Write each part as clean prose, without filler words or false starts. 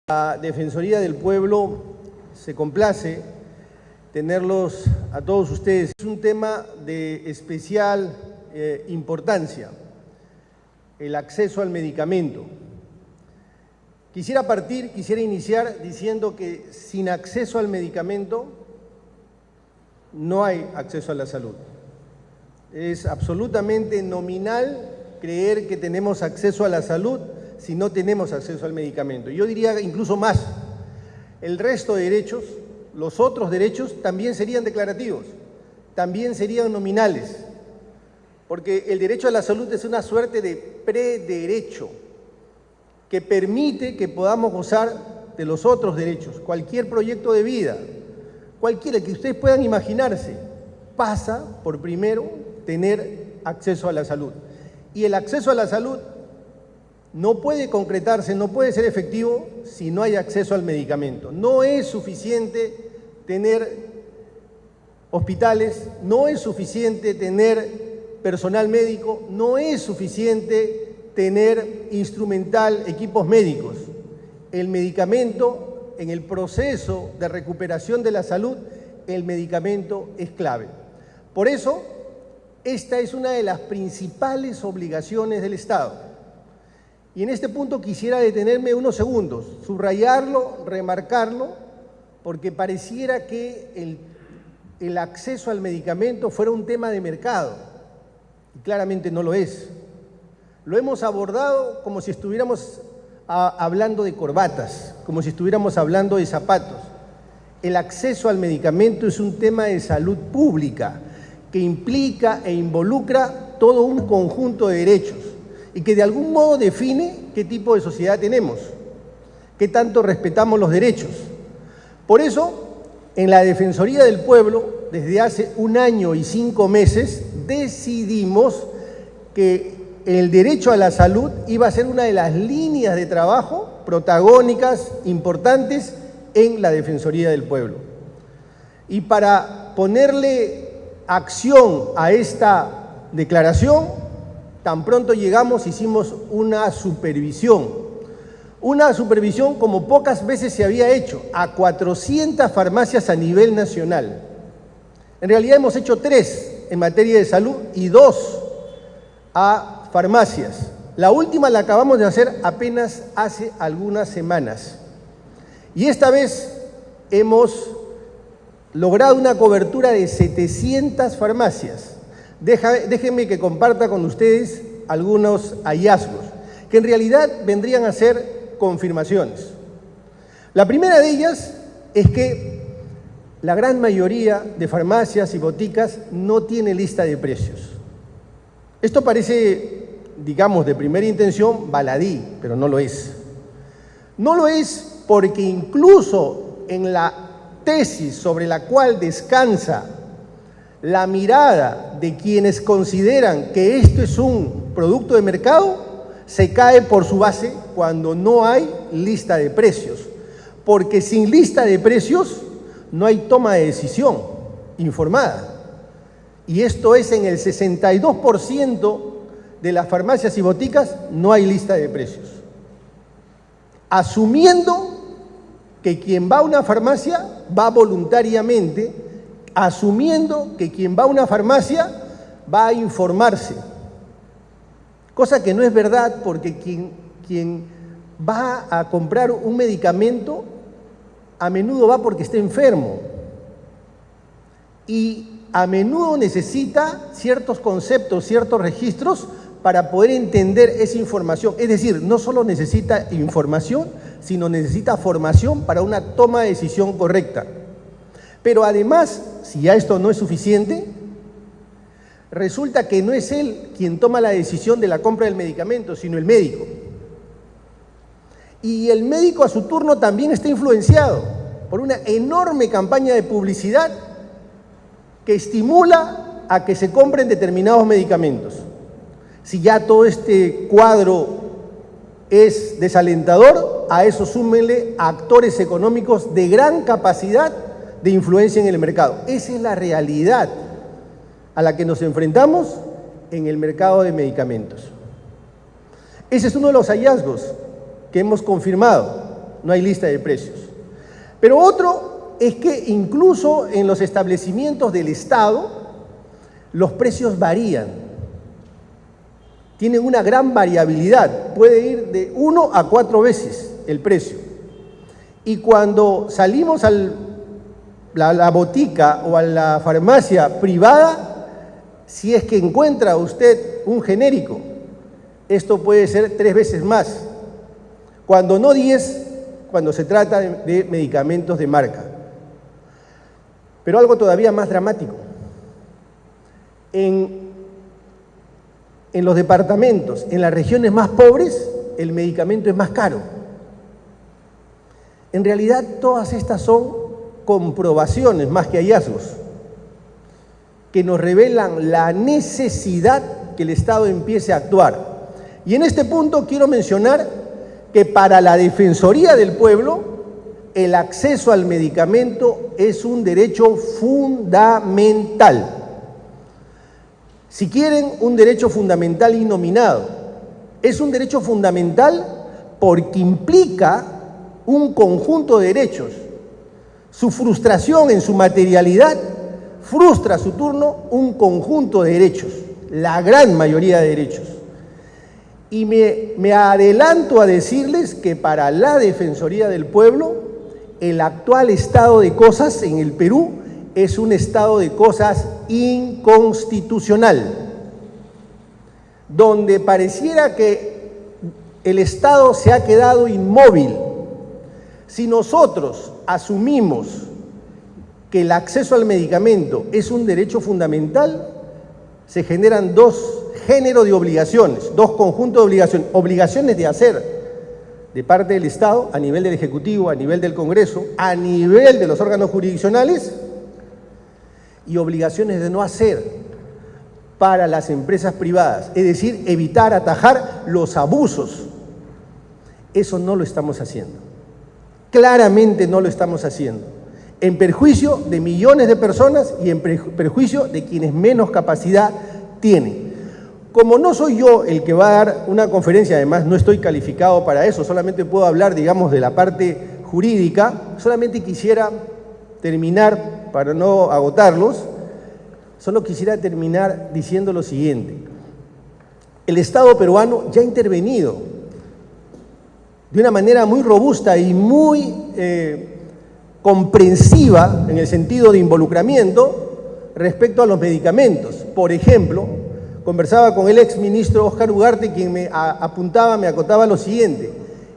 La Defensoría del Pueblo se complace tenerlos a todos ustedes. Es un tema de especial importancia, el acceso al medicamento. Quisiera iniciar diciendo que sin acceso al medicamento no hay acceso a la salud. Es absolutamente nominal creer que tenemos acceso a la salud si no tenemos acceso al medicamento. Yo diría incluso más, el resto de derechos, los otros derechos también serían declarativos, también serían nominales, porque el derecho a la salud es una suerte de prederecho que permite que podamos gozar de los otros derechos. Cualquier proyecto de vida, cualquiera que ustedes puedan imaginarse, pasa por primero tener acceso a la salud. Y el acceso a la salud no puede concretarse, no puede ser efectivo si no hay acceso al medicamento. No es suficiente tener hospitales, no es suficiente tener personal médico, no es suficiente tener instrumental, equipos médicos. El medicamento, en el proceso de recuperación de la salud, el medicamento es clave. Por eso, esta es una de las principales obligaciones del Estado. Y en este punto quisiera detenerme unos segundos, subrayarlo, remarcarlo, porque pareciera que el acceso al medicamento fuera un tema de mercado, y claramente no lo es. Lo hemos abordado como si estuviéramos hablando de corbatas, como si estuviéramos hablando de zapatos. El acceso al medicamento es un tema de salud pública que implica e involucra todo un conjunto de derechos y que de algún modo define qué tipo de sociedad tenemos, qué tanto respetamos los derechos. Por eso, en la Defensoría del Pueblo, desde hace 1 año y 5 meses, decidimos que el derecho a la salud iba a ser una de las líneas de trabajo protagónicas, importantes, en la Defensoría del Pueblo. Y para ponerle acción a esta declaración, tan pronto llegamos, hicimos una supervisión como pocas veces se había hecho, a 400 farmacias a nivel nacional. En realidad hemos hecho 3 en materia de salud y 2 a farmacias. La última la acabamos de hacer apenas hace algunas semanas. Y esta vez hemos logrado una cobertura de 700 farmacias. Déjenme que comparta con ustedes algunos hallazgos, que en realidad vendrían a ser confirmaciones. La primera de ellas es que la gran mayoría de farmacias y boticas no tiene lista de precios. Esto parece, digamos, de primera intención baladí, pero no lo es. No lo es porque incluso en la tesis sobre la cual descansa la mirada de quienes consideran que esto es un producto de mercado, se cae por su base cuando no hay lista de precios. Porque sin lista de precios no hay toma de decisión informada. Y esto es en el 62% de las farmacias y boticas no hay lista de precios. Asumiendo que quien va a una farmacia va voluntariamente, asumiendo que quien va a una farmacia va a informarse, cosa que no es verdad porque quien va a comprar un medicamento a menudo va porque está enfermo y a menudo necesita ciertos conceptos, ciertos registros para poder entender esa información. Es decir, no solo necesita información, sino necesita formación para una toma de decisión correcta. Pero además, si ya esto no es suficiente, resulta que no es él quien toma la decisión de la compra del medicamento, sino el médico. Y el médico a su turno también está influenciado por una enorme campaña de publicidad que estimula a que se compren determinados medicamentos. Si ya todo este cuadro es desalentador, a eso súmenle actores económicos de gran capacidad de influencia en el mercado. Esa es la realidad a la que nos enfrentamos en el mercado de medicamentos. Ese es uno de los hallazgos que hemos confirmado. no hay lista de precios. Pero otro es que incluso en los establecimientos del Estado los precios varían. Tienen una gran variabilidad, puede ir de 1 a 4 veces el precio. Y cuando salimos a la botica o a la farmacia privada, si es que encuentra usted un genérico, esto puede ser 3 veces más, cuando no 10, cuando se trata de medicamentos de marca. Pero algo todavía más dramático. En los departamentos, en las regiones más pobres, el medicamento es más caro. En realidad, todas estas son comprobaciones más que hallazgos, que nos revelan la necesidad que el Estado empiece a actuar. Y en este punto quiero mencionar que para la Defensoría del Pueblo, el acceso al medicamento es un derecho fundamental. Si quieren, un derecho fundamental innominado. Es un derecho fundamental porque implica un conjunto de derechos. Su frustración en su materialidad frustra a su turno un conjunto de derechos, la gran mayoría de derechos. Y me adelanto a decirles que para la Defensoría del Pueblo, el actual estado de cosas en el Perú es un estado de cosas inconstitucional, donde pareciera que el Estado se ha quedado inmóvil. Si nosotros asumimos que el acceso al medicamento es un derecho fundamental, se generan dos géneros de obligaciones, dos conjuntos de obligaciones. Obligaciones de hacer de parte del Estado, a nivel del Ejecutivo, a nivel del Congreso, a nivel de los órganos jurisdiccionales, y obligaciones de no hacer para las empresas privadas, es decir, evitar, atajar los abusos. Eso no lo estamos haciendo. Claramente no lo estamos haciendo. En perjuicio de millones de personas y en perjuicio de quienes menos capacidad tienen. Como no soy yo el que va a dar una conferencia, además no estoy calificado para eso, solamente puedo hablar, digamos, de la parte jurídica, solamente quisiera terminar, para no agotarlos, solo quisiera terminar diciendo lo siguiente. El Estado peruano ya ha intervenido de una manera muy robusta y muy comprensiva en el sentido de involucramiento respecto a los medicamentos. Por ejemplo, conversaba con el exministro Óscar Ugarte, quien me acotaba lo siguiente: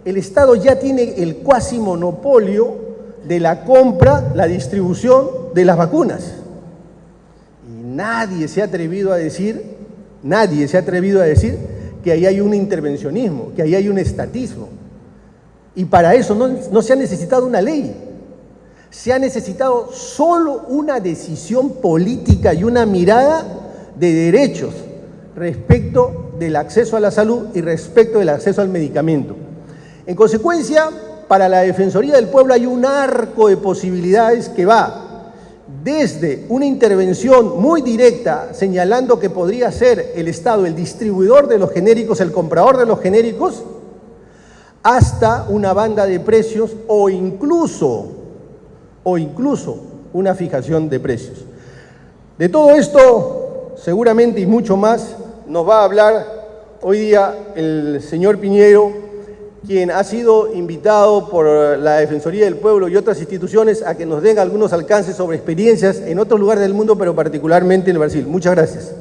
el Estado ya tiene el cuasi monopolio de la compra, la distribución de las vacunas. Y nadie se ha atrevido a decir que ahí hay un intervencionismo, que ahí hay un estatismo. Y para eso no se ha necesitado una ley, se ha necesitado solo una decisión política y una mirada de derechos respecto del acceso a la salud y respecto del acceso al medicamento. En consecuencia, para la Defensoría del Pueblo hay un arco de posibilidades que va desde una intervención muy directa señalando que podría ser el Estado el distribuidor de los genéricos, el comprador de los genéricos, hasta una banda de precios o incluso una fijación de precios. De todo esto, seguramente y mucho más, nos va a hablar hoy día el señor Piñero, quien ha sido invitado por la Defensoría del Pueblo y otras instituciones a que nos den algunos alcances sobre experiencias en otros lugares del mundo, pero particularmente en Brasil. Muchas gracias.